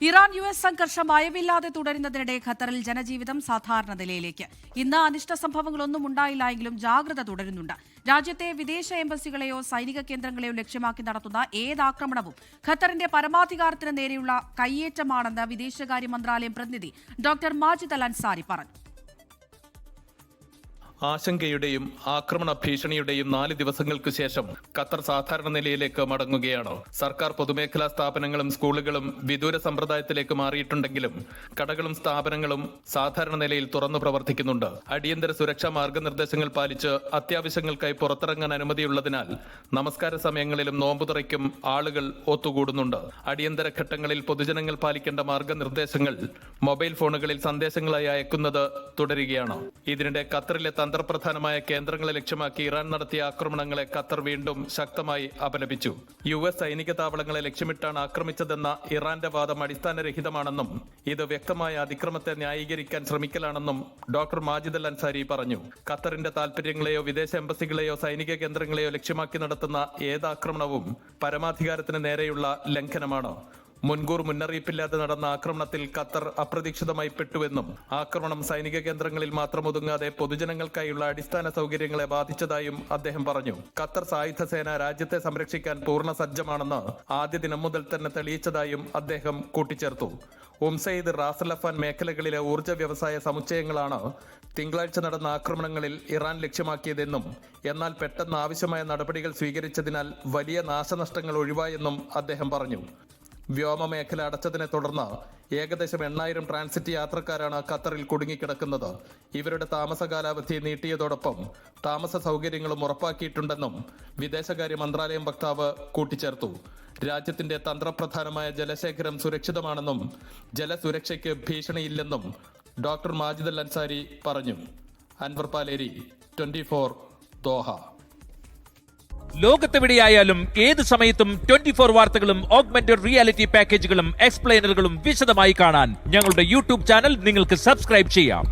Iran US സംഘർഷം അയവില്ലാതെ തുടരുന്നതിനിടെ ഖത്തറിൽ ജനജീവിതം സാധാരണ നിലയിലേക്ക്. ഇന്ന് അനിഷ്ട സംഭവങ്ങളൊന്നും ഉണ്ടായില്ലെങ്കിലും ജാഗ്രത തുടരുന്നുണ്ട്. രാജ്യത്തെ വിദേശ എംബസികളെയോ സൈനിക കേന്ദ്രങ്ങളെയോ ലക്ഷ്യമാക്കി നടത്തുന്ന ഏതാക്രമണവും ഖത്തറിന്റെ പരമാധികാരത്തിന് നേരെയുള്ള കയ്യേറ്റമാണെന്ന് വിദേശകാര്യ മന്ത്രാലയം പ്രതിനിധി ഡോക്ടർ മാജിദ് അൽ അൻസാരി പറഞ്ഞു. ആശങ്കയുടെയും ആക്രമണ ഭീഷണിയുടെയും 4 ദിവസങ്ങൾക്ക് ശേഷം ഖത്തർ സാധാരണ നിലയിലേക്ക് മടങ്ങുകയാണ്. സർക്കാർ പൊതുമേഖലാ സ്ഥാപനങ്ങളും സ്കൂളുകളും വിദൂര സമ്പ്രദായത്തിലേക്ക് മാറിയിട്ടുണ്ടെങ്കിലും കടകളും സ്ഥാപനങ്ങളും സാധാരണ നിലയിൽ തുറന്നു പ്രവർത്തിക്കുന്നുണ്ട്. അടിയന്തര സുരക്ഷാ മാർഗനിർദ്ദേശങ്ങൾ പാലിച്ച് അത്യാവശ്യങ്ങൾക്കായി പുറത്തിറങ്ങാൻ അനുമതിയുള്ളതിനാൽ നമസ്കാര സമയങ്ങളിലും നോമ്പുതുറയ്ക്കും ആളുകൾ ഒത്തുകൂടുന്നുണ്ട്. അടിയന്തര ഘട്ടങ്ങളിൽ പൊതുജനങ്ങൾ പാലിക്കേണ്ട മാർഗനിർദ്ദേശങ്ങൾ മൊബൈൽ ഫോണുകളിൽ സന്ദേശങ്ങളായി അയക്കുന്നത് തുടരുകയാണ്. ഇതിനിടെ ഖത്തറിലെ തന്ത്രപ്രധാനമായ കേന്ദ്രങ്ങളെ ലക്ഷ്യമാക്കി ഇറാൻ നടത്തിയ ആക്രമണങ്ങളെ ഖത്തർ വീണ്ടും ശക്തമായി അപലപിച്ചു. US സൈനിക താവളങ്ങളെ ലക്ഷ്യമിട്ടാണ് ആക്രമിച്ചതെന്ന ഇറാന്റെ വാദം അടിസ്ഥാനരഹിതമാണെന്നും ഇത് വ്യക്തമായ അതിക്രമത്തെ ന്യായീകരിക്കാൻ ശ്രമിക്കലാണെന്നും ഡോക്ടർ മാജിദ് അൽ അൻസാരി പറഞ്ഞു. ഖത്തറിന്റെ താൽപര്യങ്ങളെയോ വിദേശ എംബസികളെയോ സൈനിക കേന്ദ്രങ്ങളെയോ ലക്ഷ്യമാക്കി നടത്തുന്ന ഏതാക്രമണവും പരമാധികാരത്തിന് നേരെയുള്ള ലംഘനമാണ്. മുൻകൂർ മുന്നറിയിപ്പില്ലാതെ നടന്ന ആക്രമണത്തിൽ ഖത്തർ അപ്രതീക്ഷിതമായി പെട്ടുവെന്നും ആക്രമണം സൈനിക കേന്ദ്രങ്ങളിൽ മാത്രം ഒതുങ്ങാതെ പൊതുജനങ്ങൾക്കായുള്ള അടിസ്ഥാന സൗകര്യങ്ങളെ ബാധിച്ചതായും അദ്ദേഹം പറഞ്ഞു. ഖത്തർ സായുധ സേന രാജ്യത്തെ സംരക്ഷിക്കാൻ പൂർണ്ണ സജ്ജമാണെന്ന് ആദ്യ ദിനം മുതൽ തന്നെ തെളിയിച്ചതായും അദ്ദേഹം കൂട്ടിച്ചേർത്തു. ഉംസൈദ്, റാസലഫാൻ മേഖലകളിലെ ഊർജ്ജ വ്യവസായ സമുച്ചയങ്ങളാണ് തിങ്കളാഴ്ച നടന്ന ആക്രമണങ്ങളിൽ ഇറാൻ ലക്ഷ്യമാക്കിയതെന്നും എന്നാൽ പെട്ടെന്ന് ആവശ്യമായ നടപടികൾ സ്വീകരിച്ചതിനാൽ വലിയ നാശനഷ്ടങ്ങൾ ഒഴിവായെന്നും അദ്ദേഹം പറഞ്ഞു. വ്യോമമേഖല അടച്ചതിനെ തുടർന്ന് ഏകദേശം 8000 ട്രാൻസിറ്റ് യാത്രക്കാരാണ് ഖത്തറിൽ കുടുങ്ങിക്കിടക്കുന്നത്. ഇവരുടെ താമസ കാലാവധി നീട്ടിയതോടൊപ്പം താമസ സൗകര്യങ്ങളും ഉറപ്പാക്കിയിട്ടുണ്ടെന്നും വിദേശകാര്യ മന്ത്രാലയം വക്താവ് കൂട്ടിച്ചേർത്തു. രാജ്യത്തിന്റെ തന്ത്രപ്രധാനമായ ജലശേഖരം സുരക്ഷിതമാണെന്നും ജലസുരക്ഷയ്ക്ക് ഭീഷണിയില്ലെന്നും ഡോക്ടർ മാജിദ് അൽ അൻസാരി പറഞ്ഞു. അൻവർ പാലേരി, 24 ദോഹ. ലോകത്തെവിടെയായാലും ഏത് സമയത്തും 24 വാർത്തകളും ഓഗ്മെന്റഡ് റിയാലിറ്റി പാക്കേജുകളും എക്സ്പ്ലെയിനറുകളും വിശദമായി കാണാൻ ഞങ്ങളുടെ യൂട്യൂബ് ചാനൽ നിങ്ങൾക്ക് സബ്സ്ക്രൈബ് ചെയ്യാം.